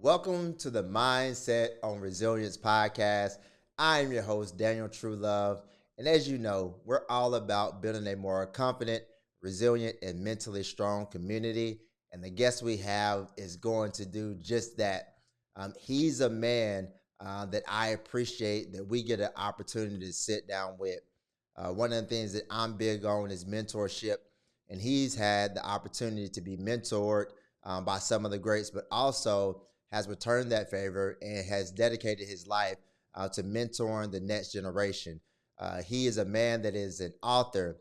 Welcome to the Mindset on Resilience podcast. I am your host, Daniel Truelove. And as you know, we're all about building a more confident, resilient, and mentally strong community. And the guest we have is going to do just that. He's a man that I appreciate that we get an opportunity to sit down with. One of the things that I'm big on is mentorship. And he's had the opportunity to be mentored by some of the greats, but also has returned that favor and has dedicated his life to mentoring the next generation. He is a man that is an author.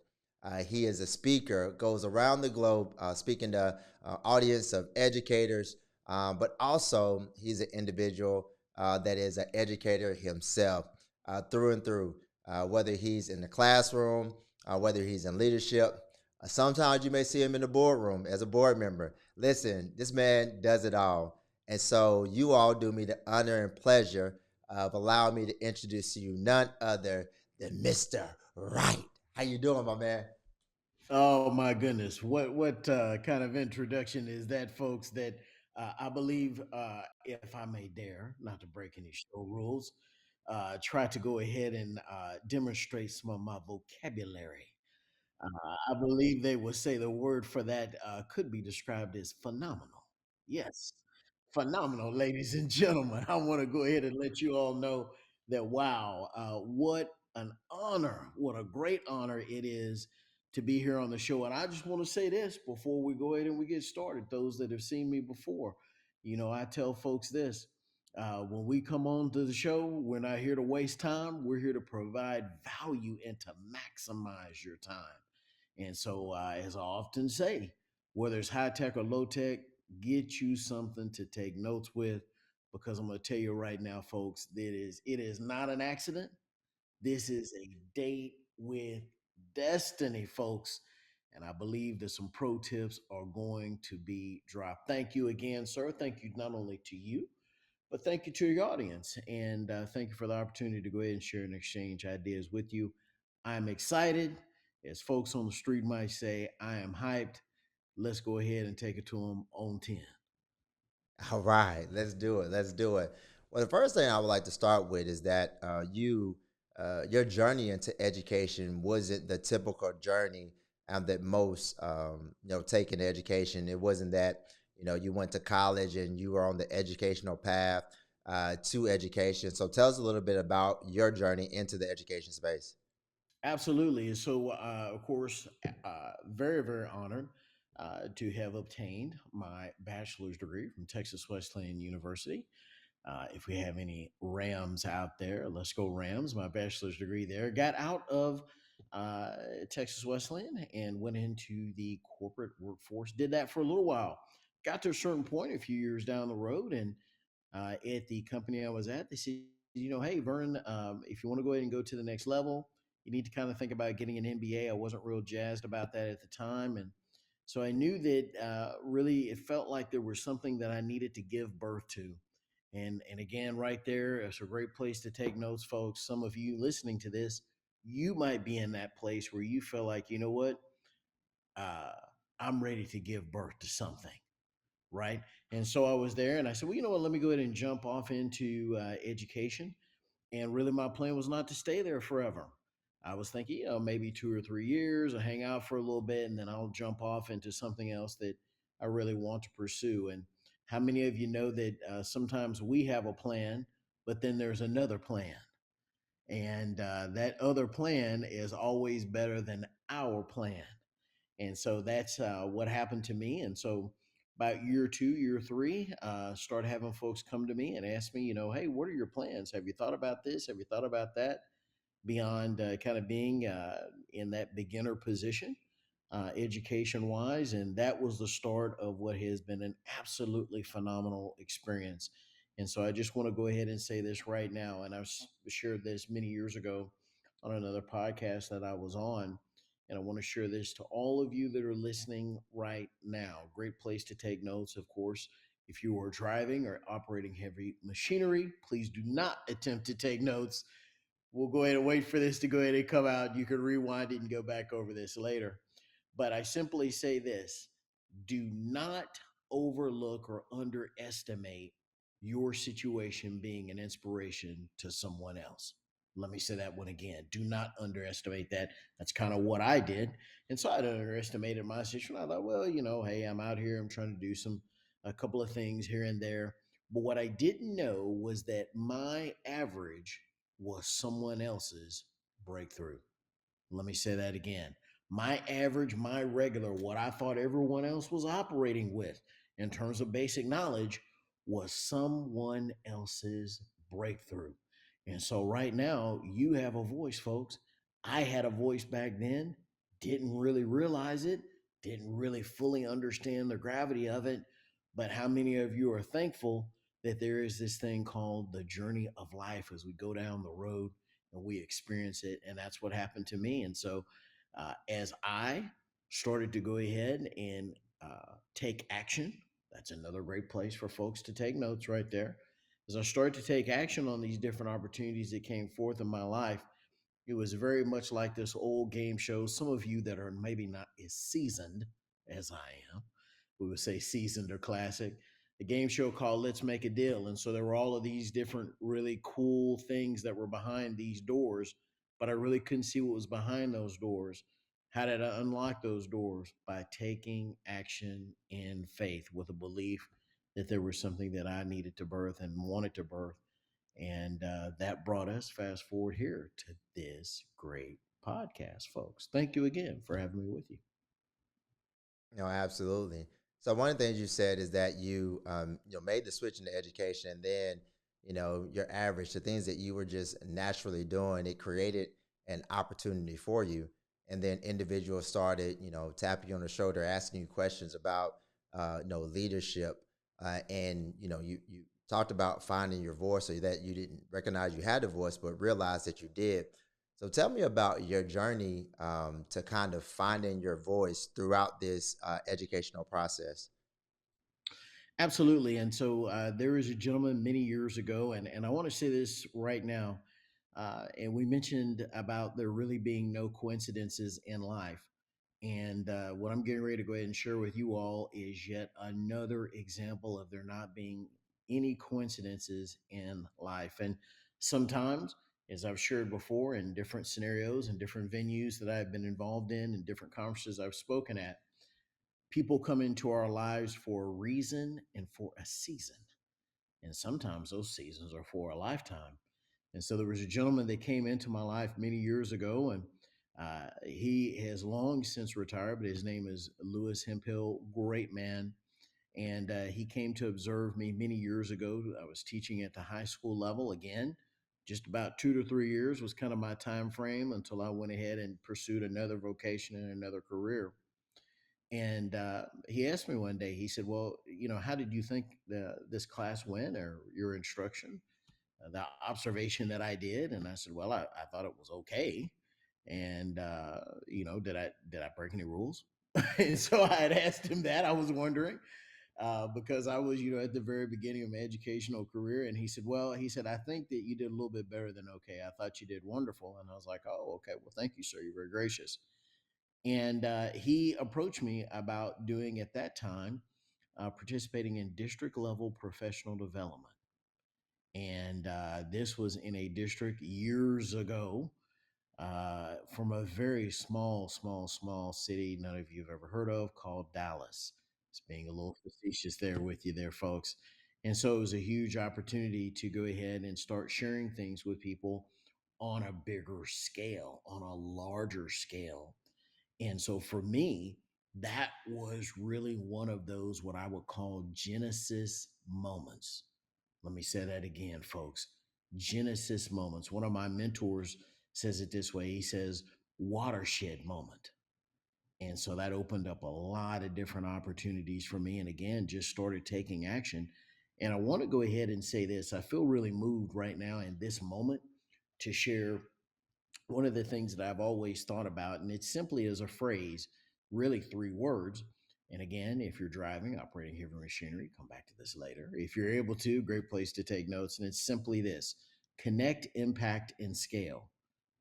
He is a speaker, goes around the globe speaking to audience of educators, but also he's an individual that is an educator himself through and through, whether he's in the classroom, whether he's in leadership. Sometimes you may see him in the boardroom as a board member. Listen, this man does it all. And so you all do me the honor and pleasure of allowing me to introduce to you none other than Mr. Wright. How you doing, my man? Oh my goodness! What kind of introduction is that, folks? That I believe, if I may dare, not to break any show rules, try to go ahead and demonstrate some of my vocabulary. I believe they would say the word for that could be described as phenomenal. Yes, phenomenal, ladies and gentlemen. I want to go ahead and let you all know that wow, what an honor, what a great honor it is to be here on the show. And I just want to say this before we go ahead and we get started. Those that have seen me before, I tell folks this. When we come on to the show, we're not here to waste time. We're here to provide value and to maximize your time. And so, as I often say, whether it's high tech or low tech, get you something to take notes with, because I'm going to tell you right now, folks, it is not an accident. This is a date with destiny, folks. And I believe that some pro tips are going to be dropped. Thank you again, sir. Thank you not only to you, but thank you to your audience. And thank you for the opportunity to go ahead and share and exchange ideas with you. I'm excited. As folks on the street might say, I am hyped. Let's go ahead and take it to them on 10. All right, let's do it. Let's do it. Well, the first thing I would like to start with is that your journey into education wasn't the typical journey that most, take in education. It wasn't that, you went to college and you were on the educational path to education. So tell us a little bit about your journey into the education space. Absolutely. And so, of course, very, very honored to have obtained my bachelor's degree from Texas Wesleyan University. If we have any Rams out there, let's go Rams. My bachelor's degree there. Got out of uh, Texas Wesleyan and went into the corporate workforce. Did that for a little while. Got to a certain point a few years down the road, and at the company I was at, they said, hey, Vern, if you want to go ahead and go to the next level, you need to kind of think about getting an MBA. I wasn't real jazzed about that at the time. And so I knew that really it felt like there was something that I needed to give birth to. And again, right there, it's a great place to take notes, folks. Some of you listening to this, you might be in that place where you feel like, you know what, uh, I'm ready to give birth to something, right? And so I was there, and I said, well, you know what? Let me go ahead and jump off into education. And really, my plan was not to stay there forever. I was thinking, maybe 2 or 3 years, I'll hang out for a little bit, and then I'll jump off into something else that I really want to pursue. And how many of you know that sometimes we have a plan, but then there's another plan? And that other plan is always better than our plan. And so that's what happened to me. And so about year two, year three, start having folks come to me and ask me, hey, what are your plans? Have you thought about this? Have you thought about that? Beyond kind of being in that beginner position, education wise. And that was the start of what has been an absolutely phenomenal experience. And so I just want to go ahead and say this right now. And shared this many years ago on another podcast that I was on. And I want to share this to all of you that are listening right now. Great place to take notes, of course. If you are driving or operating heavy machinery, please do not attempt to take notes. We'll go ahead and wait for this to go ahead and come out. You can rewind it and go back over this later. But I simply say this: do not overlook or underestimate your situation being an inspiration to someone else. Let me say that one again. Do not underestimate that. That's kind of what I did. And so I underestimated my situation. I thought, well, hey, I'm out here. I'm trying to do a couple of things here and there. But what I didn't know was that my average was someone else's breakthrough. Let me say that again. My average, my regular, what I thought everyone else was operating with in terms of basic knowledge was someone else's breakthrough. And so right now, you have a voice, folks. I had a voice back then, didn't really realize it, didn't really fully understand the gravity of it. But how many of you are thankful that there is this thing called the journey of life as we go down the road and we experience it? And that's what happened to me. And so, as I started to go ahead and take action, that's another great place for folks to take notes right there. As I started to take action on these different opportunities that came forth in my life, it was very much like this old game show. Some of you that are maybe not as seasoned as I am, we would say seasoned or classic, a game show called Let's Make a Deal. And so there were all of these different really cool things that were behind these doors, but I really couldn't see what was behind those doors. How did I unlock those doors? By taking action in faith with a belief that there was something that I needed to birth and wanted to birth. And that brought us fast forward here to this great podcast, folks. Thank you again for having me with you. No, absolutely. So one of the things you said is that you made the switch into education, and then your average, the things that you were just naturally doing, it created an opportunity for you, and then individuals started tapping you on the shoulder, asking you questions about leadership, and you talked about finding your voice, or that you didn't recognize you had a voice, but realized that you did. So tell me about your journey to kind of finding your voice throughout this educational process. Absolutely. And so there is a gentleman many years ago, and I want to say this right now. And we mentioned about there really being no coincidences in life. And what I'm getting ready to go ahead and share with you all is yet another example of there not being any coincidences in life. And sometimes, as I've shared before in different scenarios and different venues that I've been involved in and different conferences I've spoken at, people come into our lives for a reason and for a season. And sometimes those seasons are for a lifetime. And so there was a gentleman that came into my life many years ago, and he has long since retired, but his name is Lewis Hemphill, great man. And he came to observe me many years ago. I was teaching at the high school level again. Just about 2 to 3 years was kind of my time frame until I went ahead and pursued another vocation and another career. And he asked me one day, he said, well, how did you think this class went, or your instruction, the observation that I did? And I said, well, I thought it was okay. And, did I break any rules? And so I had asked him that. I was wondering, because I was, at the very beginning of my educational career. And he said, well, I think that you did a little bit better than okay. I thought you did wonderful. And I was like, oh, okay. Well, thank you, sir. You're very gracious. And he approached me about doing at that time, participating in district level professional development. And this was in a district years ago, from a very small city none of you have ever heard of, called Dallas. It's being a little facetious there with you there, folks. And so it was a huge opportunity to go ahead and start sharing things with people on a bigger scale, on a larger scale. And so for me, that was really one of those what I would call Genesis moments. Let me say that again, folks. Genesis moments. One of my mentors says it this way. He says, watershed moment. And so that opened up a lot of different opportunities for me. And again, just started taking action. And I want to go ahead and say this. I feel really moved right now in this moment to share one of the things that I've always thought about, and it simply is a phrase, really 3 words. And again, if you're driving, operating heavy machinery, come back to this later. If you're able to, great place to take notes. And it's simply this: connect, impact, and scale.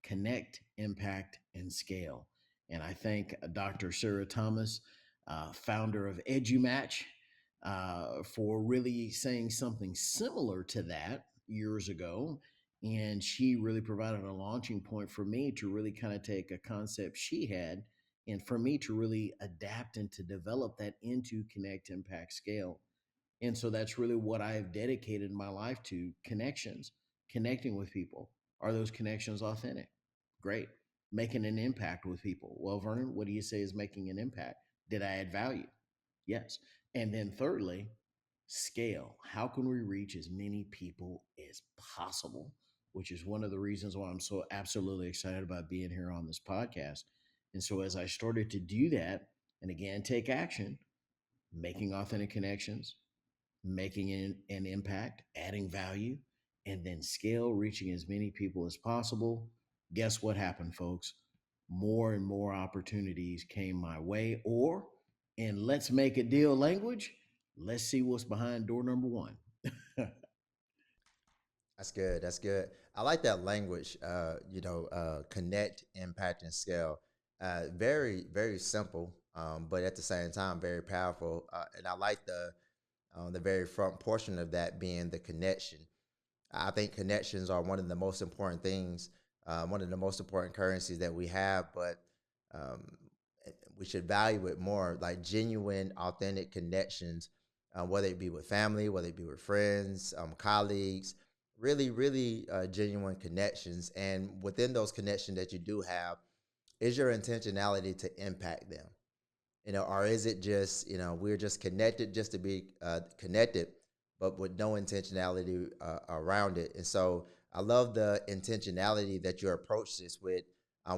Connect, impact, and scale. And I thank Dr. Sarah Thomas, founder of EduMatch, for really saying something similar to that years ago. And she really provided a launching point for me to really kind of take a concept she had and for me to really adapt and to develop that into Connect, Impact, Scale. And so that's really what I have dedicated my life to: connections, connecting with people. Are those connections authentic? Great. Making an impact with people. Well, Vernon, what do you say is making an impact? Did I add value? Yes. And then thirdly, scale. How can we reach as many people as possible? Which is one of the reasons why I'm so absolutely excited about being here on this podcast. And so as I started to do that, and again, take action, making authentic connections, making an impact, adding value, and then scale, reaching as many people as possible. Guess what happened, folks? More and more opportunities came my way. Or, in let's make a deal language, let's see what's behind door number one. That's good. That's good. I like that language. Connect, impact, and scale. Very, very simple, but at the same time, very powerful. And I like the very front portion of that being the connection. I think connections are one of the most important things, one of the most important currencies that we have, but um, we should value it more, like genuine, authentic connections, whether it be with family, whether it be with friends, colleagues, really, really genuine connections. And within those connections that you do have, is your intentionality to impact them? Or is it just, we're just connected just to be connected, but with no intentionality around it? And so I love the intentionality that you approach this with,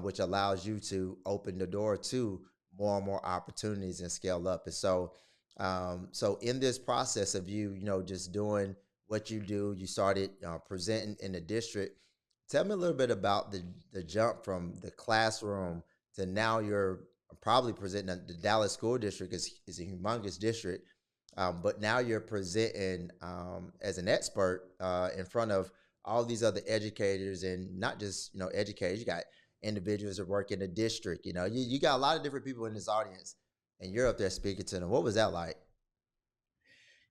which allows you to open the door to more and more opportunities and scale up. And so in this process of you, just doing what you do, you started presenting in the district. Tell me a little bit about the jump from the classroom to now you're probably presenting the Dallas School District is a humongous district, but now you're presenting as an expert in front of all these other educators, and not just educators. You got individuals that work in the district. You got a lot of different people in this audience, and you're up there speaking to them. What was that like?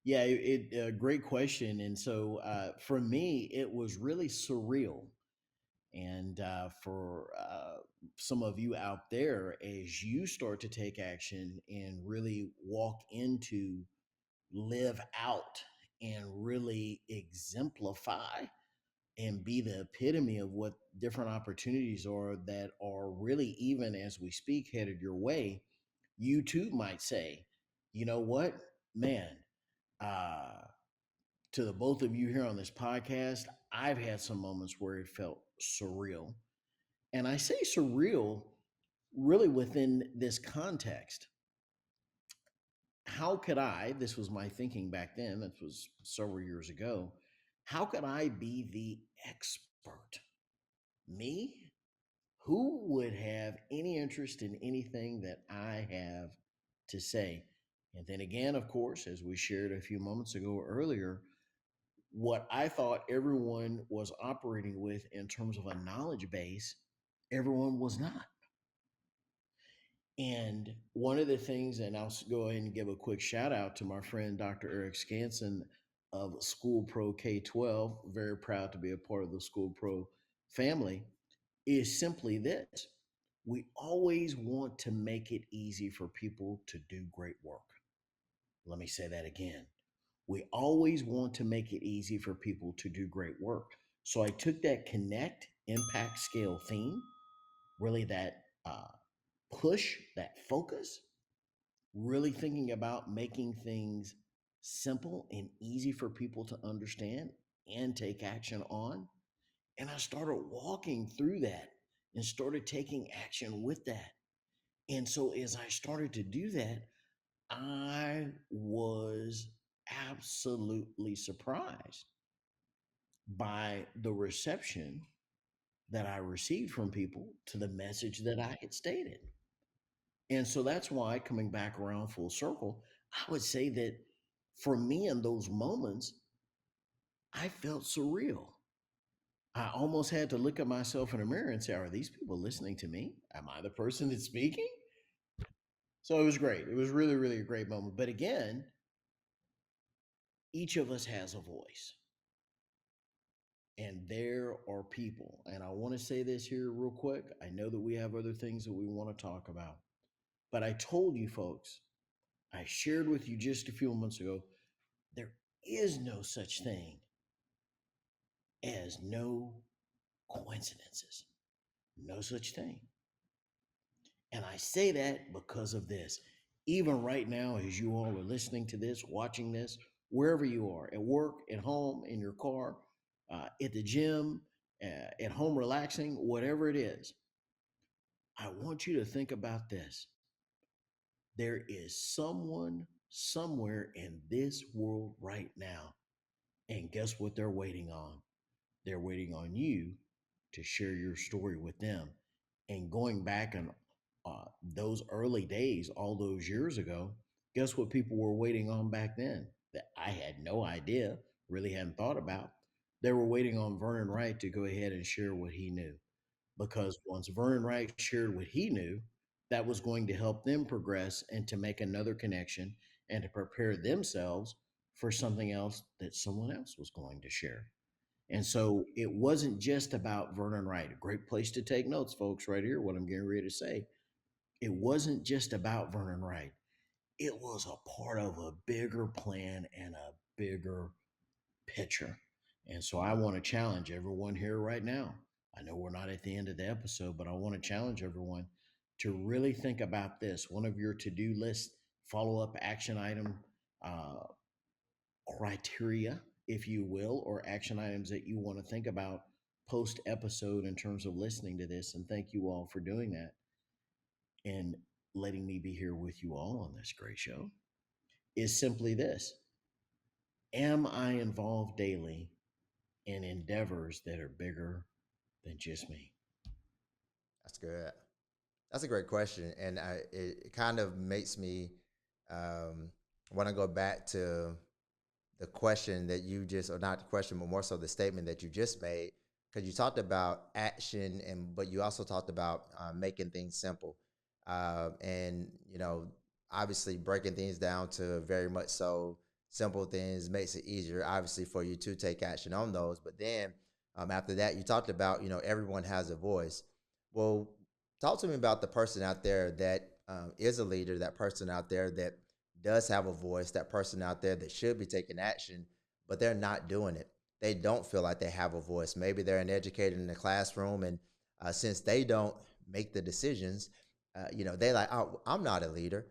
Yeah, great question. And so for me, it was really surreal. And for some of you out there, as you start to take action and really walk into, live out, and really exemplify and be the epitome of what different opportunities are that are really, even as we speak, headed your way, you too might say, you know what, man, uh, to the both of you here on this podcast, I've had some moments where it felt surreal. And I say surreal really within this context. How could I, this was my thinking back then, that was several years ago, how could I be the expert? Me? Who would have any interest in anything that I have to say? And then again, of course, as we shared a few moments ago earlier, what I thought everyone was operating with in terms of a knowledge base, everyone was not. And one of the things, and go ahead and give a quick shout out to my friend Dr. Eric Skanson of School Pro K 12, very proud to be a part of the School Pro family, is simply this: we always want to make it easy for people to do great work. Let me say that again. We always want to make it easy for people to do great work. So I took that connect, impact, scale theme, really that push, that focus, really thinking about making things simple and easy for people to understand and take action on. And I started walking through that and started taking action with that. And so as I started to do that, I was absolutely surprised by the reception that I received from people to the message that I had stated. And so that's why, coming back around full circle, I would say that for me in those moments, I felt surreal. I almost had to look at myself in the mirror and say, are these people listening to me? Am I the person that's speaking? So it was great. It was really, really a great moment. But again, Each of us has a voice, and there are people. And I want to say this here real quick. I know that we have other things that we want to talk about, but I told you folks, I shared with you just a few months ago, there is no such thing as no coincidences. No such thing. And I say that because of this. Even right now, as you all are listening to this, watching this, wherever you are, at work, at home, in your car, at the gym, at home relaxing, whatever it is, I want you to think about this. There is someone somewhere in this world right now. And guess what they're waiting on? They're waiting on you to share your story with them. And going back in those early days, all those years ago, guess what people were waiting on back then that I had no idea, really hadn't thought about? They were waiting on Vernon Wright to go ahead and share what he knew. Because once Vernon Wright shared what he knew, that was going to help them progress and to make another connection and to prepare themselves for something else that someone else was going to share. And so it wasn't just about Vernon Wright. A great place to take notes, folks, right here, what I'm getting ready to say. It wasn't just about Vernon Wright. It was a part of a bigger plan and a bigger picture. And so I want to challenge everyone here right now. I know we're not at the end of the episode, but I want to challenge everyone to really think about this. One of your to do list follow up action item uh, criteria, if you will, or action items that you want to think about post episode in terms of listening to this. And thank you all for doing that and letting me be here with you all on this great show. Is simply this: am I involved daily in endeavors that are bigger than just me? That's good. That's a great question, and it kind of makes me um, want to go back to the question that you just, or not the question, but more so the statement that you just made, because you talked about action, and but you also talked about making things simple, and obviously breaking things down to very much so simple things makes it easier, obviously, for you to take action on those. But then after that, you talked about everyone has a voice. Well, talk to me about the person out there that is a leader, that person out there that does have a voice, that person out there that should be taking action, but they're not doing it. They don't feel like they have a voice. Maybe they're an educator in the classroom, and since they don't make the decisions, they like, oh, I'm not a leader.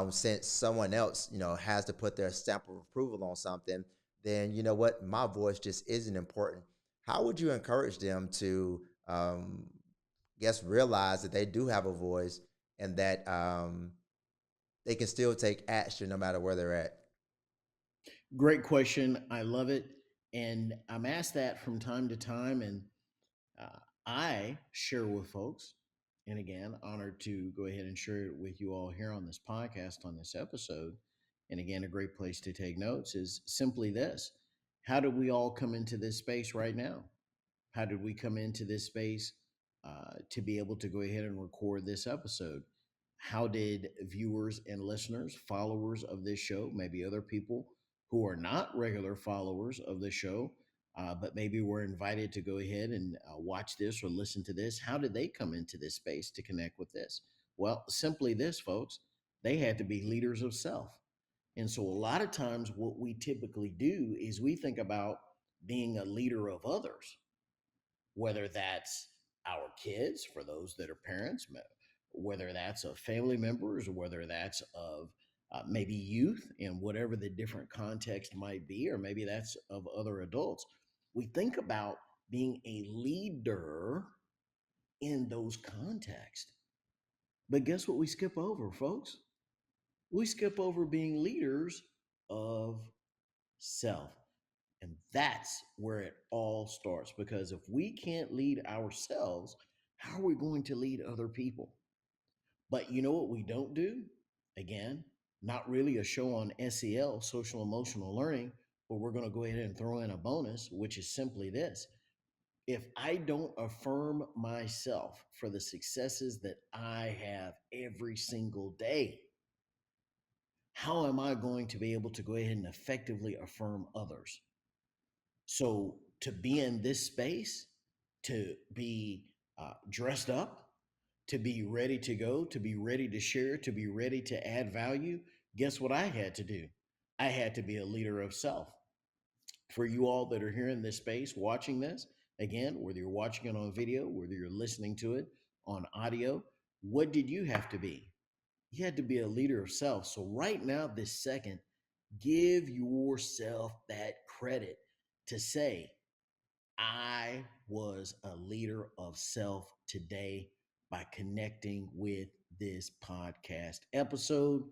Since someone else, has to put their stamp of approval on something, then you know what, my voice just isn't important. How would you encourage them to, guess, realize that they do have a voice and that they can still take action no matter where they're at? Great question. I love it. And I'm asked that from time to time. And uh, I share with folks, and again, honored to go ahead and share it with you all here on this podcast, on this episode. And again, a great place to take notes is simply this: how did we all come into this space right now? How did we come into this space to be able to go ahead and record this episode? How did viewers and listeners, followers of this show, maybe other people who are not regular followers of the show, but maybe were invited to go ahead and watch this or listen to this, how did they come into this space to connect with this? Well, simply this, folks: they had to be leaders of self. And so, a lot of times, what we typically do is we think about being a leader of others, whether that's our kids, for those that are parents, whether that's of family members, or whether that's of maybe youth in whatever the different context might be, or maybe that's of other adults. We think about being a leader in those contexts. But guess what we skip over, folks? We skip over being leaders of self. And that's where it all starts. Because if we can't lead ourselves, how are we going to lead other people? But you know what we don't do? Again, not really a show on SEL, social emotional learning, but we're going to go ahead and throw in a bonus, which is simply this: if I don't affirm myself for the successes that I have every single day, How am I going to be able to go ahead and effectively affirm others? So to be in this space, to be dressed up, to be ready to go, to be ready to share, to be ready to add value, guess what I had to do? I had to be a leader of self. For you all that are here in this space watching this, again, whether you're watching it on video, whether you're listening to it on audio, what did you have to be? You had to be a leader of self. So, right now, this second, give yourself that credit to say, I was a leader of self today by connecting with this podcast episode.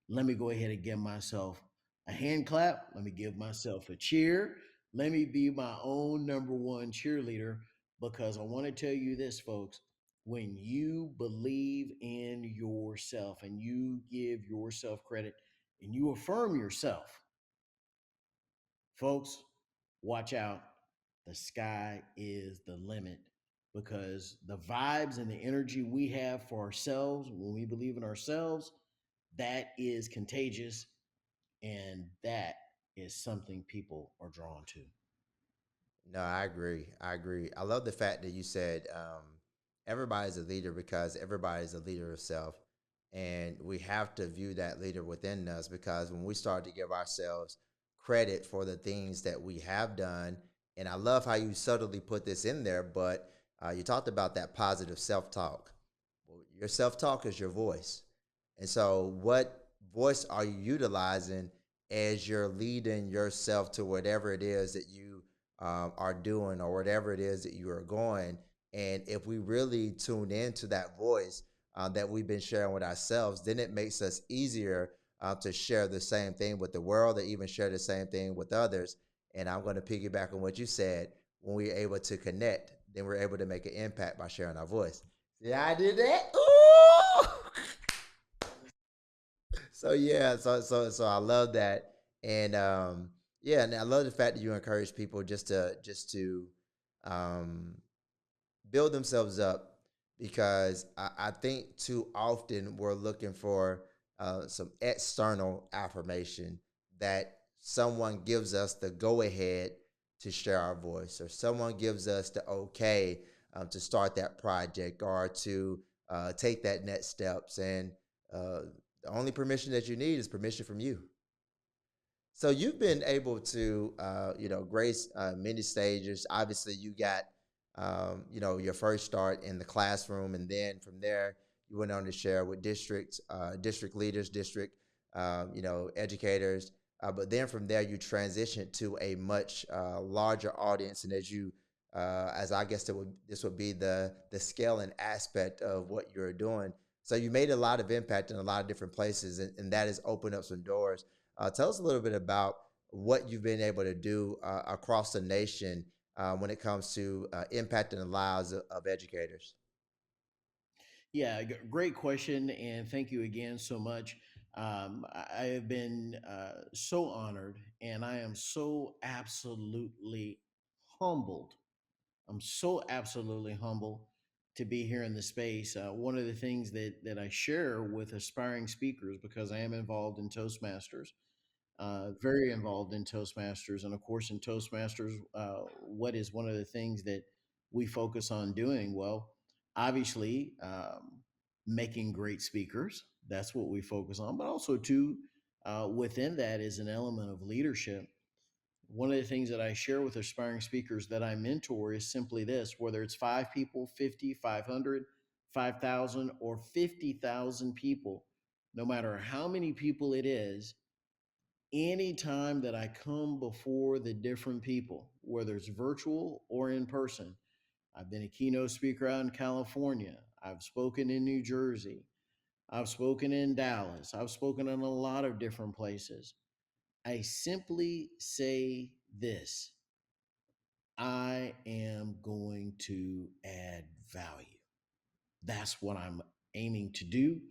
Let me go ahead and give myself a hand clap. Let me give myself a cheer. Let me be my own number one cheerleader because I want to tell you this, folks. When you believe in yourself and you give yourself credit and you affirm yourself, folks, watch out. The sky is the limit because the vibes and the energy we have for ourselves when we believe in ourselves, that is contagious and that is something people are drawn to. No, I agree. I agree. I love the fact that you said everybody's a leader because everybody's a leader of self. And we have to view that leader within us because when we start to give ourselves credit for the things that we have done, and I love how you subtly put this in there, but you talked about that positive self talk. Well, your self talk is your voice. And so, what voice are you utilizing as you're leading yourself to whatever it is that you are doing or whatever it is that you are going? And if we really tune into that voice that we've been sharing with ourselves, then it makes us easier to share the same thing with the world, or even share the same thing with others. And I'm going to piggyback on what you said. When we're able to connect, then we're able to make an impact by sharing our voice. Yeah, I did that. Ooh! So yeah, so I love that, and yeah, and I love the fact that you encourage people just to um, build themselves up because I think too often we're looking for some external affirmation that someone gives us the go ahead to share our voice, or someone gives us the okay to start that project or to take that next steps. And uh, the only permission that you need is permission from you. So you've been able to, grace many stages. Obviously, you got, your first start in the classroom, and then from there, you went on to share with district leaders, district, educators. But then from there, you transitioned to a much larger audience, and as I guess this would be the scaling aspect of what you're doing. So you made a lot of impact in a lot of different places, and that has opened up some doors. Tell us a little bit about what you've been able to do across the nation when it comes to impacting the lives of educators. Yeah, great question. And thank you again so much. I have been so honored and I am so absolutely humbled. I'm so absolutely humbled to be here in the space. One of the things that I share with aspiring speakers, because I am involved in Toastmasters, very involved in Toastmasters. And of course, in Toastmasters, what is one of the things that we focus on doing? Well, obviously, making great speakers. That's what we focus on. But also, too, within that is an element of leadership. One of the things that I share with aspiring speakers that I mentor is simply this: whether it's 5 people, 50, 500, 5,000, or 50,000 people, no matter how many people it is, anytime that I come before the different people, whether it's virtual or in person, I've been a keynote speaker out in California, I've spoken in New Jersey, I've spoken in Dallas, I've spoken in a lot of different places. I simply say this: I am going to add value. That's what I'm aiming to do.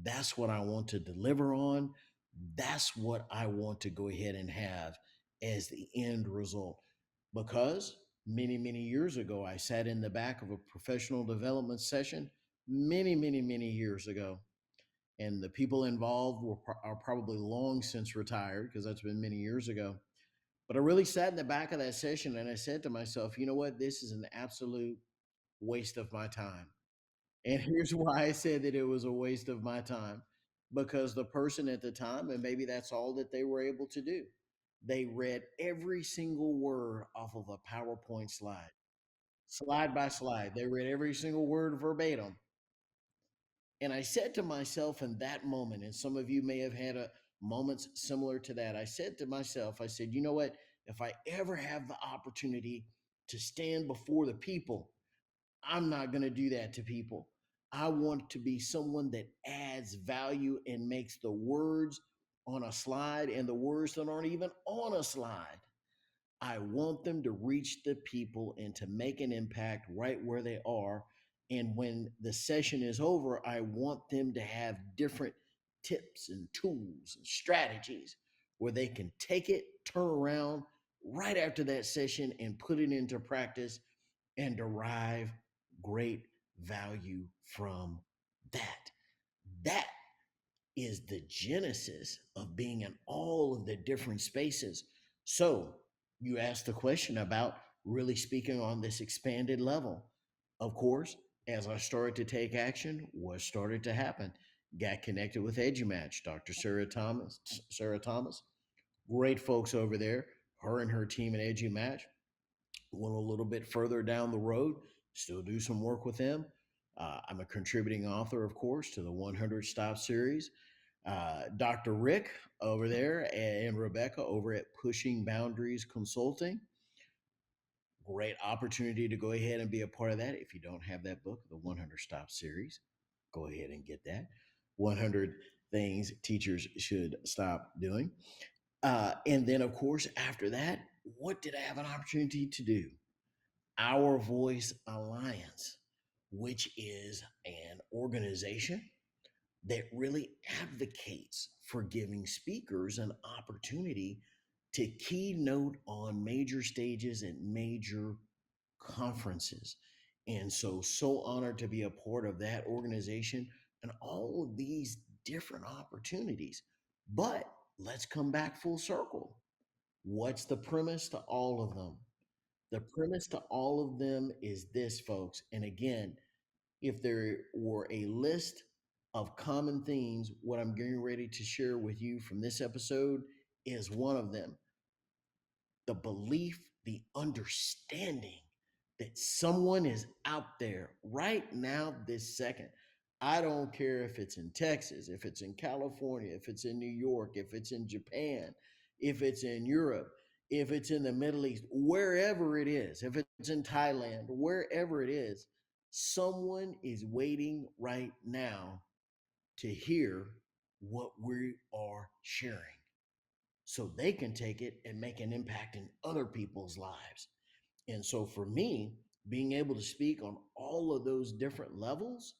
That's what I want to deliver on. That's what I want to go ahead and have as the end result. Because many, many years ago, I sat in the back of a professional development session many, many, many years ago. And the people involved are probably long since retired because that's been many years ago. But I really sat in the back of that session and I said to myself, you know what? This is an absolute waste of my time. And here's why I said that it was a waste of my time, because the person at the time, and maybe that's all that they were able to do, they read every single word off of a PowerPoint slide, slide by slide. They read every single word verbatim. And I said to myself in that moment, and some of you may have had moments similar to that. I said to myself, I said, you know what? If I ever have the opportunity to stand before the people, I'm not going to do that to people. I want to be someone that adds value and makes the words on a slide and the words that aren't even on a slide. I want them to reach the people and to make an impact right where they are. And when the session is over, I want them to have different tips and tools and strategies where they can take it, turn around right after that session and put it into practice and derive great value from that. That is the genesis of being in all of the different spaces. So, you asked the question about really speaking on this expanded level. Of course, as I started to take action, what started to happen? Got connected with EduMatch, Dr. Sarah Thomas, great folks over there. Her and her team at EduMatch went a little bit further down the road, still do some work with them. I'm a contributing author, of course, to the 100 Stop series. Dr. Rick over there and Rebecca over at Pushing Boundaries Consulting. Great opportunity to go ahead and be a part of that. If you don't have that book, the 100 Stop series, go ahead and get that. 100 things teachers should stop doing. And then, of course, after that, what did I have an opportunity to do? Our Voice Alliance, which is an organization that really advocates for giving speakers an opportunity to keynote on major stages at major conferences. And so honored to be a part of that organization and all of these different opportunities. But let's come back full circle. What's the premise to all of them? The premise to all of them is this, folks. And again, if there were a list of common themes, what I'm getting ready to share with you from this episode is one of them: the belief, the understanding that someone is out there right now, this second. I don't care if it's in Texas, if it's in California, if it's in New York, if it's in Japan, if it's in Europe, if it's in the Middle East, wherever it is, if it's in Thailand, wherever it is, someone is waiting right now to hear what we are sharing so they can take it and make an impact in other people's lives. And so for me, being able to speak on all of those different levels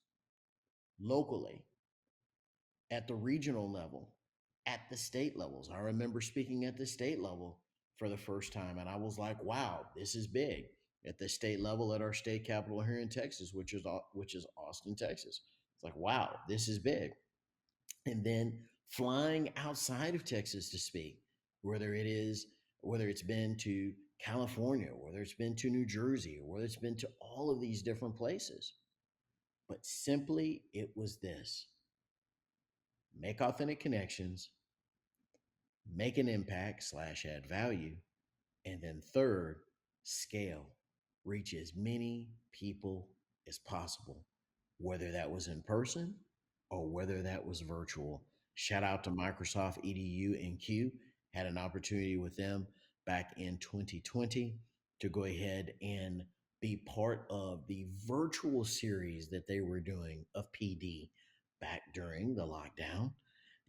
locally, at the regional level, at the state levels. I remember speaking at the state level for the first time, and I was like, "Wow, this is big." At the state level, at our state capital here in Texas, which is Austin, Texas, it's like, "Wow, this is big." And then flying outside of Texas to speak, whether it is whether it's been to California, whether it's been to New Jersey, or whether it's been to all of these different places. But simply, it was this: make authentic connections, make an impact slash add value, and then third, scale, reach as many people as possible, whether that was in person or whether that was virtual. Shout out to Microsoft EDU and Q. Had an opportunity with them back in 2020 to go ahead and be part of the virtual series that they were doing of PD back during the lockdown,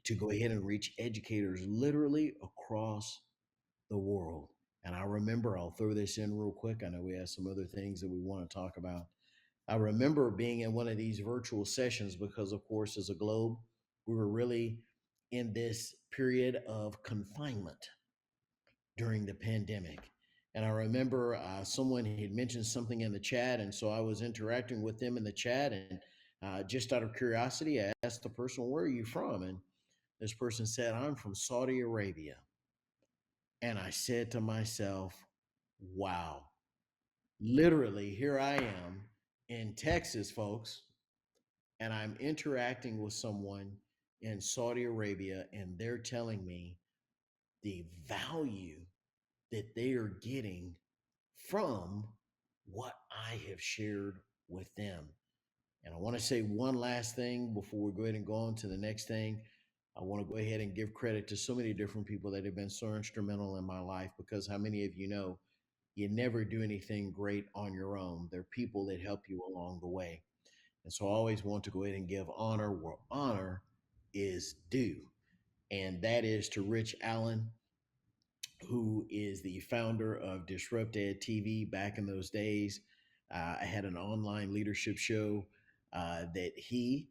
to go ahead and reach educators literally across the world. And I remember, I'll throw this in real quick. I know we have some other things that we want to talk about. I remember being in one of these virtual sessions because, of course, as a globe, we were really in this period of confinement during the pandemic. And I remember someone had mentioned something in the chat. And so I was interacting with them in the chat. And Just out of curiosity, I asked the person, "Where are you from?" And this person said, "I'm from Saudi Arabia." And I said to myself, wow, literally, here I am in Texas, folks, and I'm interacting with someone in Saudi Arabia, and they're telling me the value that they are getting from what I have shared with them. And I want to say one last thing before we go ahead and go on to the next thing. I want to go ahead and give credit to so many different people that have been so instrumental in my life, because how many of you know you never do anything great on your own? There are people that help you along the way. And so I always want to go ahead and give honor where honor is due. And that is to Rich Allen, who is the founder of Disrupt Ed TV back in those days. I had an online leadership show that he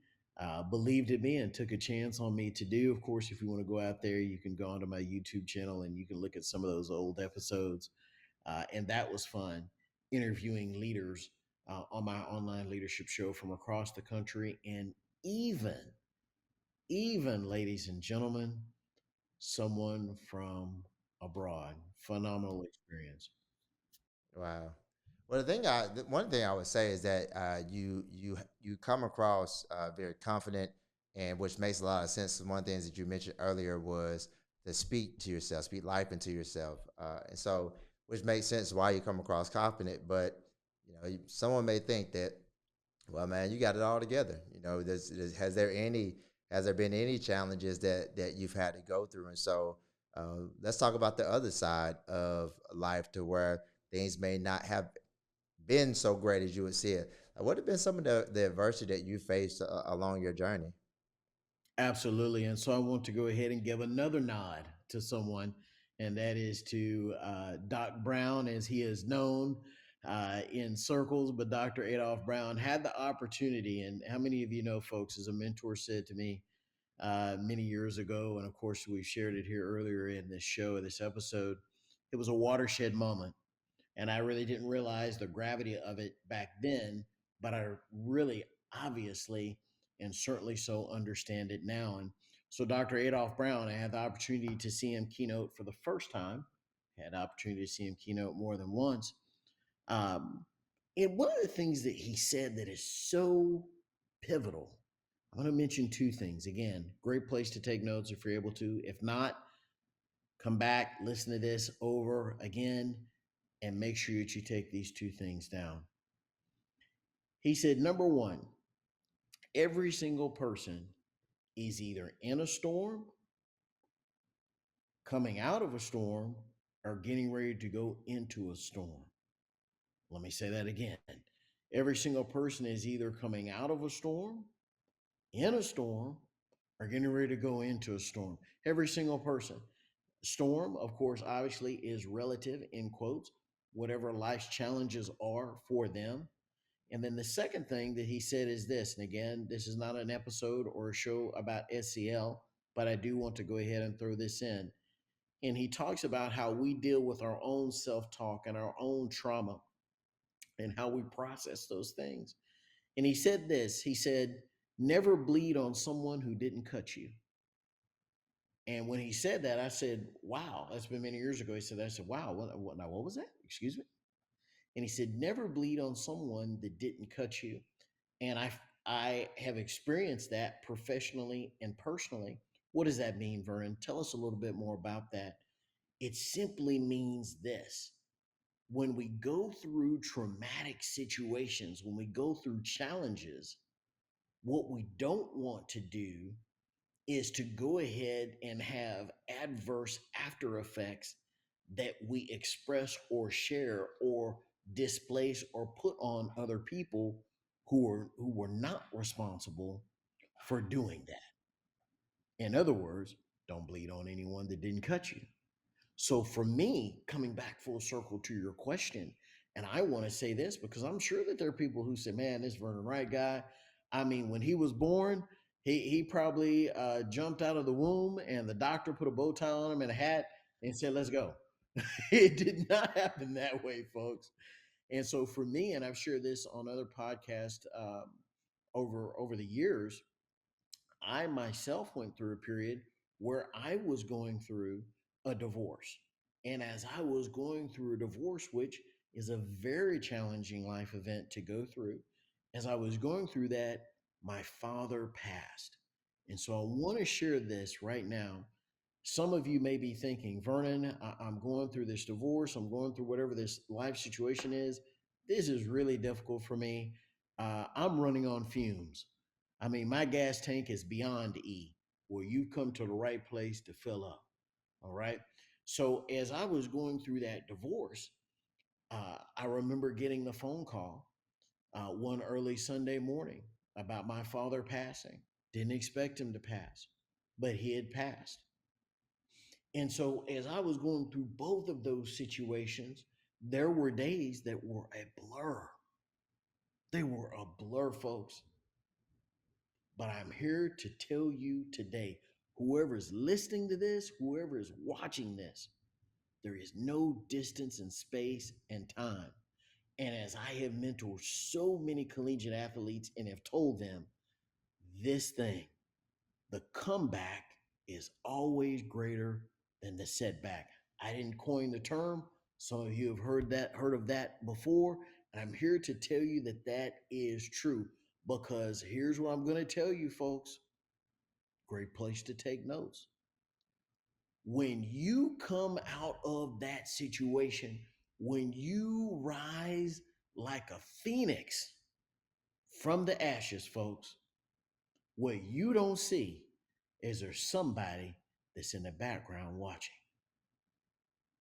believed in me and took a chance on me to do. Of course, if you want to go out there, you can go onto my YouTube channel and you can look at some of those old episodes. And that was fun, interviewing leaders on my online leadership show from across the country, and even, even, ladies and gentlemen, someone from abroad. Phenomenal experience. Wow. Well, one thing I would say is that you come across very confident, and which makes a lot of sense. One of the things that you mentioned earlier was to speak to yourself, speak life into yourself, and so which makes sense why you come across confident. But someone may think that, well, man, you got it all together. Has there been any challenges that you've had to go through? And so let's talk about the other side of life, to where things may not have been so great as you would see it. What have been some of the adversity that you faced along your journey? Absolutely. And so I want to go ahead and give another nod to someone, and that is to Doc Brown, as he is known in circles. But Dr. Adolph Brown had the opportunity, and how many of you know, folks, as a mentor said to me many years ago, and of course, we shared it here earlier in this show, this episode, it was a watershed moment. And I really didn't realize the gravity of it back then, but I really obviously and certainly so understand it now. And so Dr. Adolph Brown, I had the opportunity to see him keynote for the first time. I had the opportunity to see him keynote more than once. Um, and one of the things that he said that is so pivotal, I'm going to mention two things. Again, great place to take notes if you're able to. If not, come back, listen to this over again, and make sure that you take these two things down. He said, number one, every single person is either in a storm, coming out of a storm, or getting ready to go into a storm. Let me say that again. Every single person is either coming out of a storm, in a storm, or getting ready to go into a storm. Every single person. Storm, of course, obviously is relative in quotes, whatever life's challenges are for them. And then the second thing that he said is this, and again, this is not an episode or a show about SEL, but I do want to go ahead and throw this in. And he talks about how we deal with our own self talk and our own trauma and how we process those things. And he said this, he said, never bleed on someone who didn't cut you. And when he said that, I said, wow, that's been many years ago. He said, I said, wow, what was that? Excuse me. And he said, never bleed on someone that didn't cut you. And I have experienced that professionally and personally. What does that mean, Vernon? Tell us a little bit more about that. It simply means this: when we go through traumatic situations, when we go through challenges, what we don't want to do is to go ahead and have adverse after effects that we express or share or displace or put on other people who were not responsible for doing that. In other words, don't bleed on anyone that didn't cut you. So for me, coming back full circle to your question, and I want to say this because I'm sure that there are people who say, man, this Vernon Wright guy, I mean, when he was born, he probably jumped out of the womb and the doctor put a bow tie on him and a hat and said, let's go. It did not happen that way, folks. And so for me, and I've shared this on other podcasts over the years, I myself went through a period where I was going through a divorce. And as I was going through a divorce, which is a very challenging life event to go through, as I was going through that, my father passed. And so I want to share this right now. Some of you may be thinking, Vernon, I'm going through this divorce. I'm going through whatever this life situation is. This is really difficult for me. I'm running on fumes. I mean, my gas tank is beyond E, where you've come to the right place to fill up. All right. So as I was going through that divorce, I remember getting the phone call one early Sunday morning about my father passing. Didn't expect him to pass, but he had passed. And so as I was going through both of those situations, there were days that were a blur. They were a blur, folks. But I'm here to tell you today, whoever's listening to this, whoever is watching this, there is no distance in space and time. And as I have mentored so many collegiate athletes and have told them this thing, the comeback is always greater than the setback. I didn't coin the term. Some of you have heard of that before, and I'm here to tell you that that is true. Because here's what I'm going to tell you, folks. Great place to take notes. When you come out of that situation, when you rise like a phoenix from the ashes, folks, what you don't see is there's somebody that's in the background watching.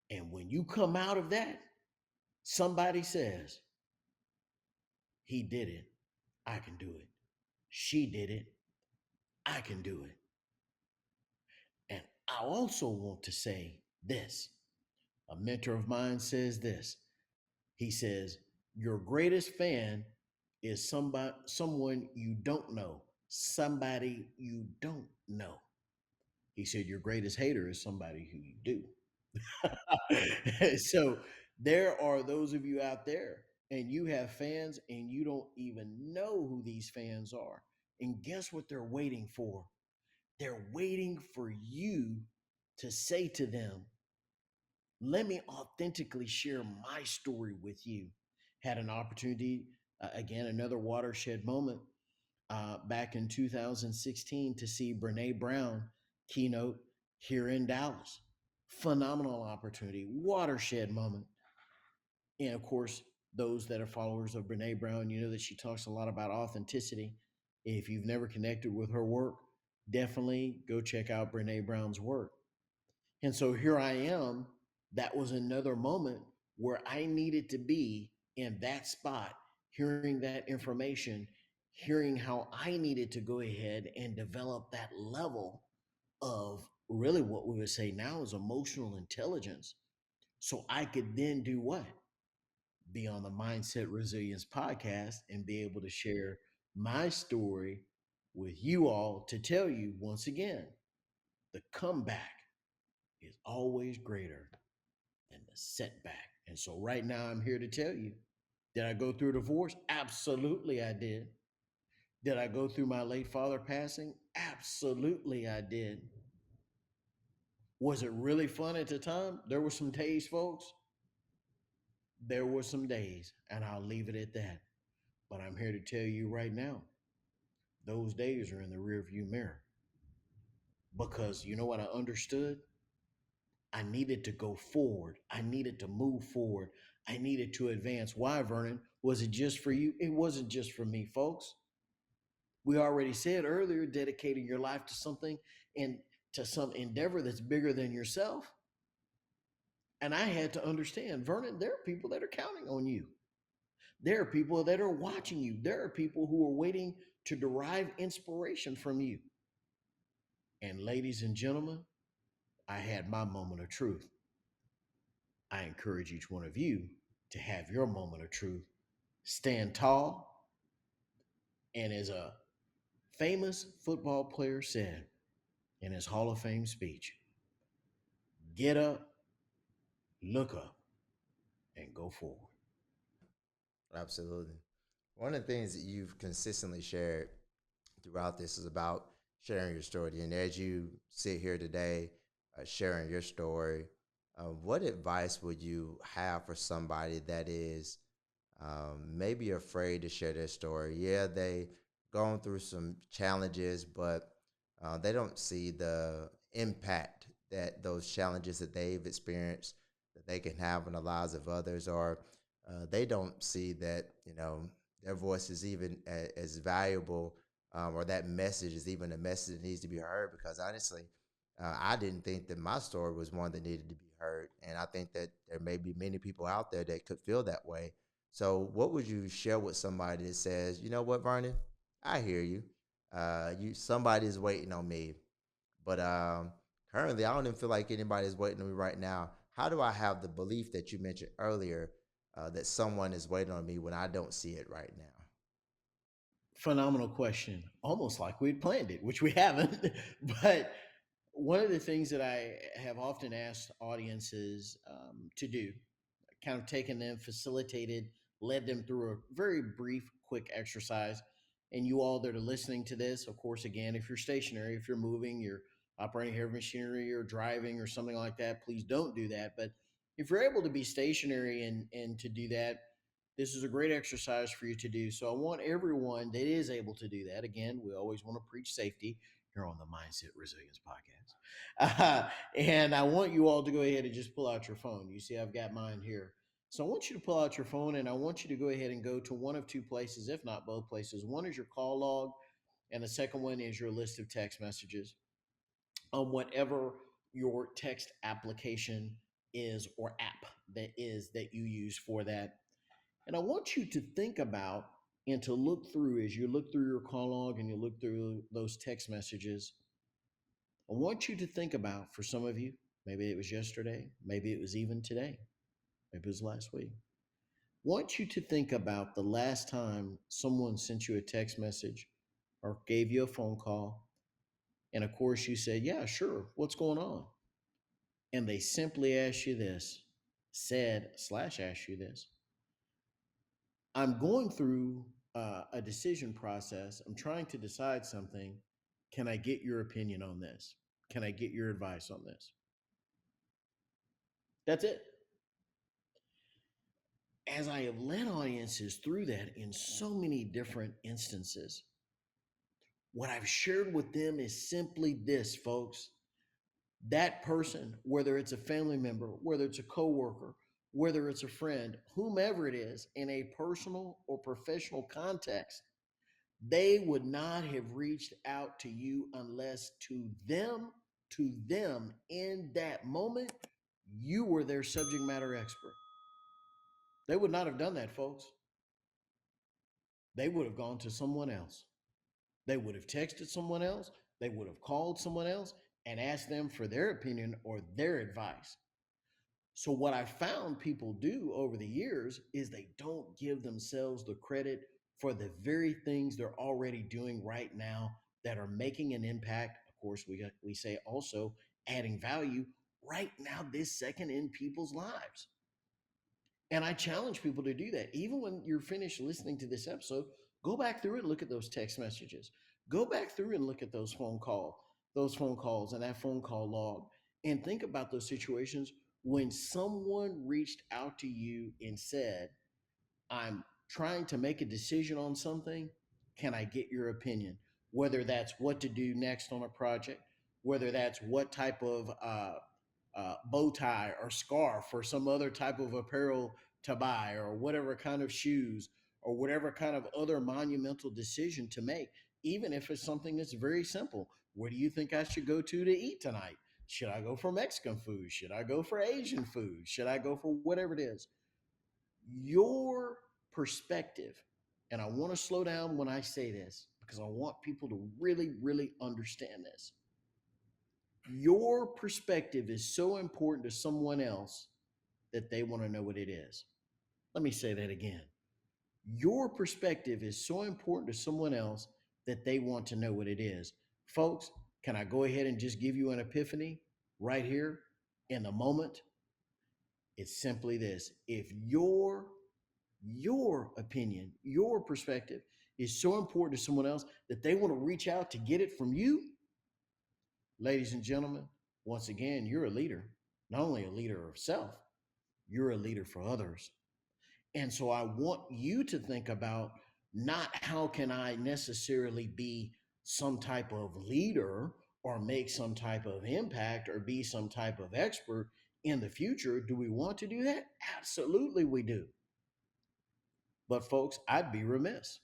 And when you come out of that, somebody says, he did it. I can do it. She did it. I can do it. And I also want to say this. A mentor of mine says this. He says, your greatest fan is someone you don't know, somebody you don't know. He said, your greatest hater is somebody who you do. So there are those of you out there and you have fans and you don't even know who these fans are. And guess what they're waiting for? They're waiting for you to say to them, let me authentically share my story with you. Had an opportunity, again, another watershed moment back in 2016 to see Brene Brown keynote here in Dallas. Phenomenal opportunity, watershed moment. And of course, those that are followers of Brene Brown, you know that she talks a lot about authenticity. If you've never connected with her work, definitely go check out Brene Brown's work. And so here I am. That was another moment where I needed to be in that spot, hearing that information, hearing how I needed to go ahead and develop that level of really what we would say now is emotional intelligence. So I could then do what? Be on the Mindset Resilience podcast and be able to share my story with you all to tell you once again the comeback is always greater than the setback. And so right now I'm here to tell you, did I go through a divorce? Absolutely I did. Did I go through my late father passing? Absolutely I did. Was it really fun at the time? There were some days, folks. There were some days, and I'll leave it at that. But I'm here to tell you right now, those days are in the rearview mirror. Because you know what I understood? I needed to go forward. I needed to move forward. I needed to advance. Why, Vernon? Was it just for you? It wasn't just for me, folks. We already said earlier, dedicating your life to something and to some endeavor that's bigger than yourself. And I had to understand, Vernon, there are people that are counting on you. There are people that are watching you. There are people who are waiting to derive inspiration from you. And ladies and gentlemen, I had my moment of truth. I encourage each one of you to have your moment of truth. Stand tall. And as a famous football player said in his Hall of Fame speech, get up, look up, and go forward. Absolutely. One of the things that you've consistently shared throughout this is about sharing your story. And as you sit here today, sharing your story, what advice would you have for somebody that is maybe afraid to share their story? Yeah, they gone through some challenges, but they don't see the impact that those challenges that they've experienced that they can have in the lives of others, or they don't see that their voice is even as valuable, or that message is even a message that needs to be heard. Because honestly, I didn't think that my story was one that needed to be heard, and I think that there may be many people out there that could feel that way. So, what would you share with somebody that says, you know what, Vernon, I hear you. You somebody is waiting on me, but currently, I don't even feel like anybody is waiting on me right now. How do I have the belief that you mentioned earlier that someone is waiting on me when I don't see it right now? Phenomenal question. Almost like we'd planned it, which we haven't. But one of the things that I have often asked audiences to do, kind of taken them, facilitated, led them through a very brief, quick exercise. And you all that are listening to this, of course, again, if you're stationary, if you're moving, you're operating heavy machinery or driving or something like that, please don't do that. But if you're able to be stationary and to do that, this is a great exercise for you to do. So I want everyone that is able to do that. Again, we always want to preach safety here on the Mindset Resilience Podcast. And I want you all to go ahead and just pull out your phone. You see, I've got mine here. So I want you to pull out your phone and I want you to go ahead and go to one of two places, if not both places. One is your call log, and the second one is your list of text messages on whatever your text application is or app that you use for that. And I want you to think about and to look through as you look through your call log and you look through those text messages. I want you to think about, for some of you, maybe it was yesterday, maybe it was even today, maybe it was last week. Want you to think about the last time someone sent you a text message or gave you a phone call. And of course, you said, yeah, sure, what's going on? And they simply asked you this, said, slash, asked you this. I'm going through a decision process. I'm trying to decide something. Can I get your opinion on this? Can I get your advice on this? That's it. As I have led audiences through that in so many different instances, what I've shared with them is simply this, folks. That person, whether it's a family member, whether it's a coworker, whether it's a friend, whomever it is, in a personal or professional context, they would not have reached out to you unless to them in that moment, you were their subject matter expert. They would not have done that, folks. They would have gone to someone else. They would have texted someone else. They would have called someone else and asked them for their opinion or their advice. So, what I found people do over the years is they don't give themselves the credit for the very things they're already doing right now that are making an impact. Of course, we say also adding value right now, this second in people's lives. And I challenge people to do that. Even when you're finished listening to this episode, go back through and look at those text messages. Go back through and look at those phone calls and that phone call log and think about those situations when someone reached out to you and said, I'm trying to make a decision on something. Can I get your opinion? Whether that's what to do next on a project, whether that's what type of bow tie or scarf or some other type of apparel to buy, or whatever kind of shoes, or whatever kind of other monumental decision to make, even if it's something that's very simple. Where do you think I should go to eat tonight? Should I go for Mexican food? Should I go for Asian food? Should I go for whatever it is? Your perspective, and I want to slow down when I say this because I want people to really, really understand this. Your perspective is so important to someone else that they want to know what it is. Let me say that again. Your perspective is so important to someone else that they want to know what it is. Folks, can I go ahead and just give you an epiphany right here in the moment? It's simply this. If your your opinion, your perspective is so important to someone else that they want to reach out to get it from you, ladies and gentlemen, once again, you're a leader. Not only a leader of self, you're a leader for others. And so I want you to think about not how can I necessarily be some type of leader or make some type of impact or be some type of expert in the future. Do we want to do that? Absolutely, we do. But, folks, I'd be remiss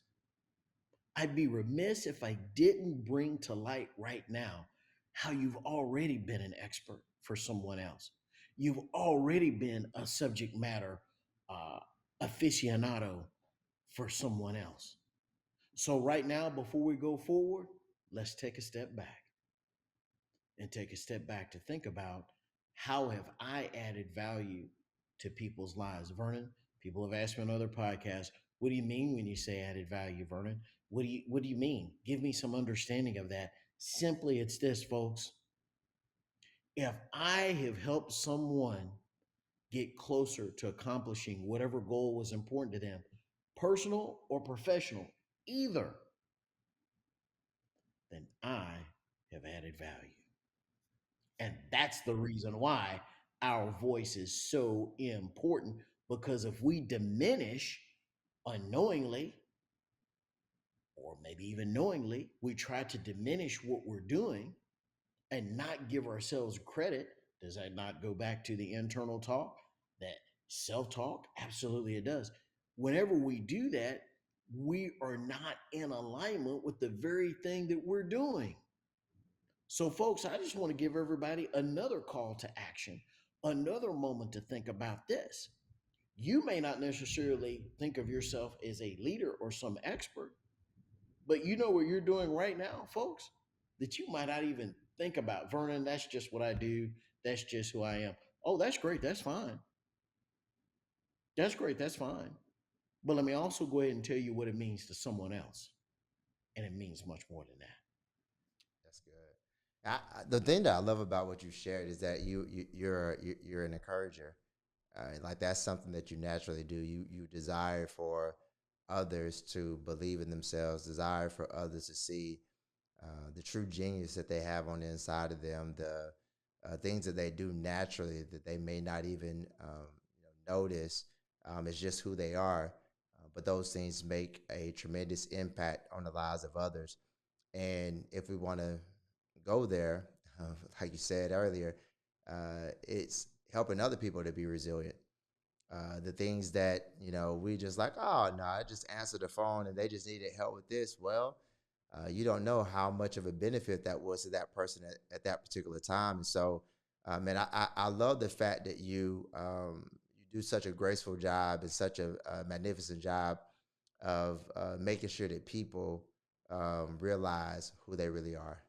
if I didn't bring to light right now how you've already been an expert for someone else. You've already been a subject matter uh, aficionado for someone else. So, right now, before we go forward, let's take a step back and take a step back to think about how have I added value to people's lives. Vernon, people have asked me on other podcasts, what do you mean when you say added value, Vernon? What do you mean? Give me some understanding of that. Simply, it's this, folks. If I have helped someone get closer to accomplishing whatever goal was important to them, personal or professional, either, then I have added value. And that's the reason why our voice is so important, because if we diminish unknowingly, or maybe even knowingly, we try to diminish what we're doing and not give ourselves credit. Does that not go back to the internal talk, that self talk? Absolutely, it does. Whenever we do that, we are not in alignment with the very thing that we're doing. So, folks, I just want to give everybody another call to action, another moment to think about this. You may not necessarily think of yourself as a leader or some expert, but you know what you're doing right now, folks, that you might not even think about. Vernon, that's just what I do. That's just who I am. Oh, that's great. That's fine. That's great. That's fine. But let me also go ahead and tell you what it means to someone else. And it means much more than that. That's good. The thing that I love about what you shared is that you're an encourager. Like that's something that you naturally do. You desire for others to believe in themselves, desire for others to see the true genius that they have on the inside of them, the things that they do naturally that they may not even notice. It's just who they are. But those things make a tremendous impact on the lives of others. And if we want to go there, like you said earlier, it's helping other people to be resilient. The things that we just like, oh no, I just answered the phone and they just needed help with this. Well, you don't know how much of a benefit that was to that person at that particular time. And so, man, I love the fact that you do such a graceful job and such a magnificent job of making sure that people realize who they really are,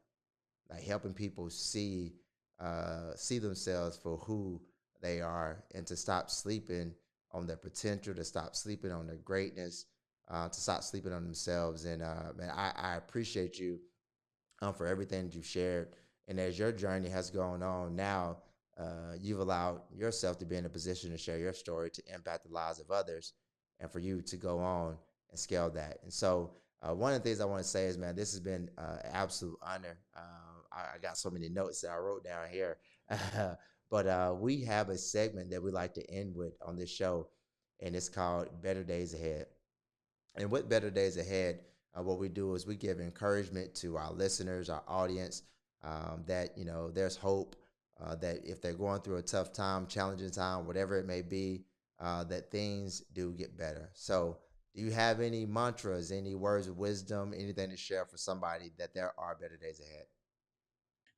like helping people see themselves for who they are, and to stop sleeping on their potential, to stop sleeping on their greatness, to stop sleeping on themselves. And man, I appreciate you for everything that you've shared. And as your journey has gone on now, you've allowed yourself to be in a position to share your story, to impact the lives of others, and for you to go on and scale that. And so, one of the things I want to say is, man, this has been an absolute honor. I got so many notes that I wrote down here. But we have a segment that we like to end with on this show, and it's called Better Days Ahead. And with Better Days Ahead, what we do is we give encouragement to our listeners, our audience, that there's hope. That if they're going through a tough time, challenging time, whatever it may be, that things do get better. So, do you have any mantras, any words of wisdom, anything to share for somebody that there are better days ahead?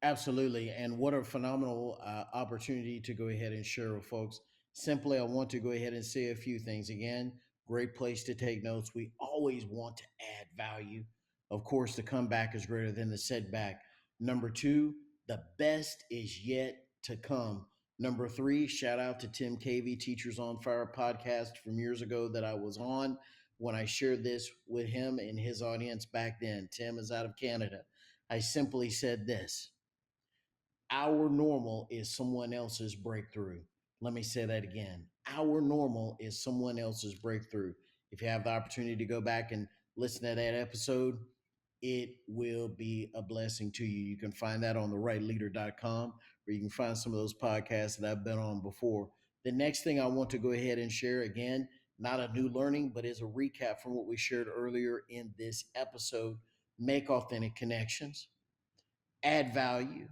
Absolutely. And what a phenomenal opportunity to go ahead and share with folks. Simply, I want to go ahead and say a few things. Again, great place to take notes. We always want to add value. Of course, the comeback is greater than the setback. Number two, the best is yet to come. Number three, shout out to Tim Cavey, Teachers on Fire podcast from years ago that I was on when I shared this with him and his audience back then. Tim is out of Canada. I simply said this: our normal is someone else's breakthrough. Let me say that again. our normal is someone else's breakthrough. If you have the opportunity to go back and listen to that episode, it will be a blessing to you. You can find that on therightleader.com, where you can find some of those podcasts that I've been on before. The next thing I want to go ahead and share, again, not a new learning, but is a recap from what we shared earlier in this episode. Make authentic connections, add value,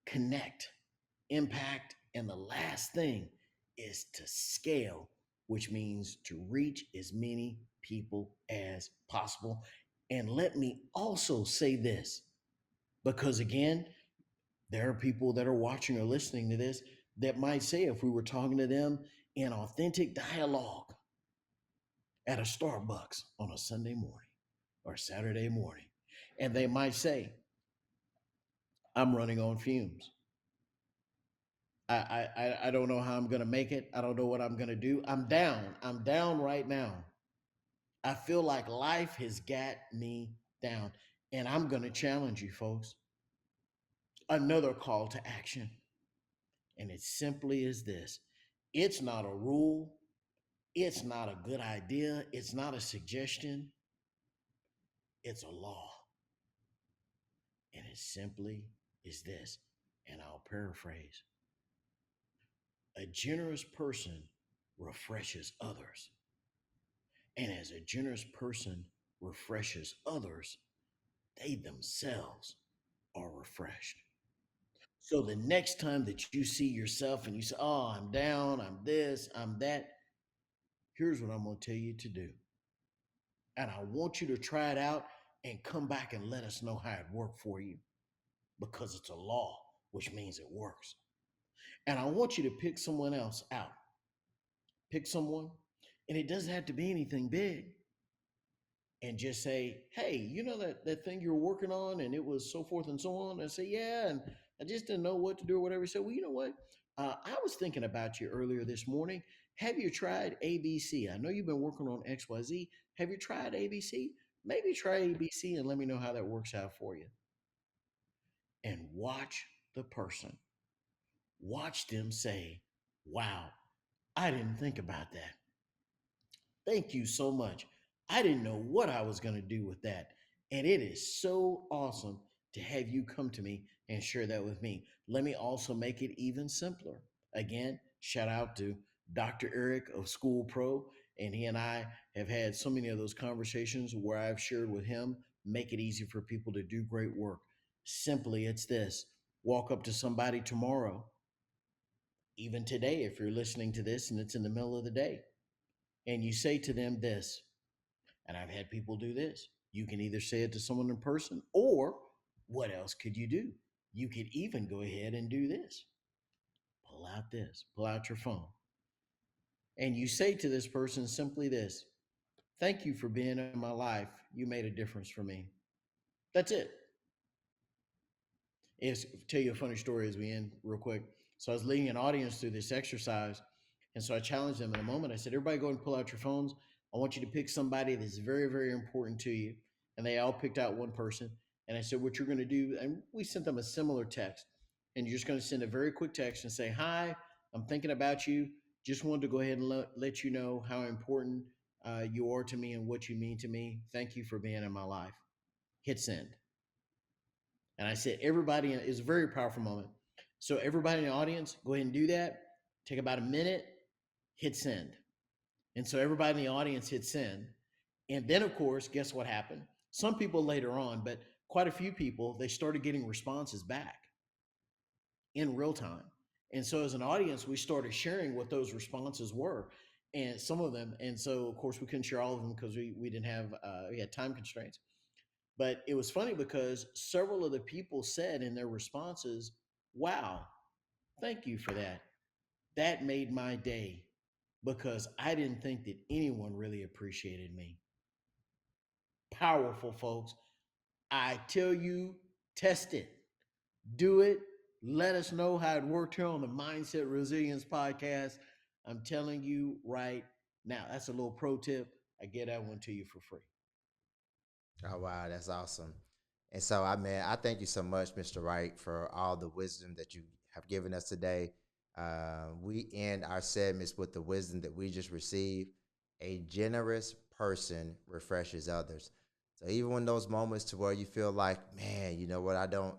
connect, impact, and the last thing is to scale, which means to reach as many people as possible. And let me also say this, because again, there are people that are watching or listening to this that might say, if we were talking to them in authentic dialogue at a Starbucks on a Sunday morning or Saturday morning, and they might say, I'm running on fumes. I don't know how I'm gonna make it. I don't know what I'm gonna do. I'm down. I'm down right now. I feel like life has got me down. And I'm gonna challenge you, folks. Another call to action. And it simply is this: it's not a rule, it's not a good idea, it's not a suggestion, it's a law. And it simply is this. And I'll paraphrase: a generous person refreshes others. And as a generous person refreshes others, they themselves are refreshed. So the next time that you see yourself and you say, oh, I'm down, I'm this, I'm that, here's what I'm going to tell you to do. And I want you to try it out and come back and let us know how it worked for you, because it's a law, which means it works. And I want you to pick someone else out. Pick someone, and it doesn't have to be anything big. And just say, hey, you know that thing you were working on and it was so forth and so on. And say, yeah, and I just didn't know what to do or whatever. He said, well, you know what? I was thinking about you earlier this morning. Have you tried ABC? I know you've been working on XYZ. Have you tried ABC? Maybe try ABC and let me know how that works out for you. And watch the person. Watch them say, wow, I didn't think about that. Thank you so much. I didn't know what I was going to do with that. And it is so awesome to have you come to me and share that with me. Let me also make it even simpler. Again, shout out to Dr. Eric of School Pro. And he and I have had so many of those conversations where I've shared with him, make it easy for people to do great work. Simply, it's this: walk up to somebody tomorrow, even today, if you're listening to this and it's in the middle of the day, and you say to them this, and I've had people do this. You can either say it to someone in person, or what else could you do? You could even go ahead and do this. Pull out this, pull out your phone. And you say to this person simply this: thank you for being in my life. You made a difference for me. That's it. Tell you a funny story as we end real quick. So I was leading an audience through this exercise, and so I challenged them in a moment. I said, "Everybody, go and pull out your phones. I want you to pick somebody that's very, very important to you." And they all picked out one person. And I said, "What you're going to do?" And we sent them a similar text. And you're just going to send a very quick text and say, "Hi, I'm thinking about you. Just wanted to go ahead and let you know how important you are to me and what you mean to me. Thank you for being in my life." Hit send. And I said, everybody, it's a very powerful moment. So everybody in the audience, go ahead and do that. Take about a minute, hit send. And so everybody in the audience hit send. And then, of course, guess what happened? Some people later on, but quite a few people, they started getting responses back in real time. And so as an audience, we started sharing what those responses were. And some of them, and so of course we couldn't share all of them because we didn't have we had time constraints. But it was funny because several of the people said in their responses, wow, thank you for that. That made my day, because I didn't think that anyone really appreciated me. Powerful, folks. I tell you, test it, do it. Let us know how it worked here on the Mindset Resilience podcast. I'm telling you right now, that's a little pro tip. I get that one to you for free. Oh wow, that's awesome. And so I thank you so much, Mr. Wright, for all the wisdom that you have given us today. We end our segments with the wisdom that we just received. A generous person refreshes others. So even when those moments to where you feel like, man, you know what, I don't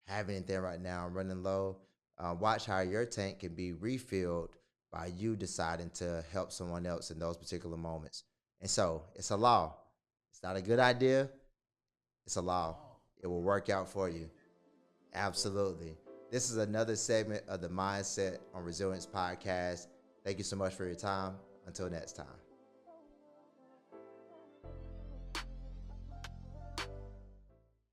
have anything right now, I'm running low. Watch how your tank can be refilled by you deciding to help someone else in those particular moments. And so it's a law. It's not a good idea. It's a law. It will work out for you. Absolutely. This is another segment of the Mindset on Resilience podcast. Thank you so much for your time. Until next time.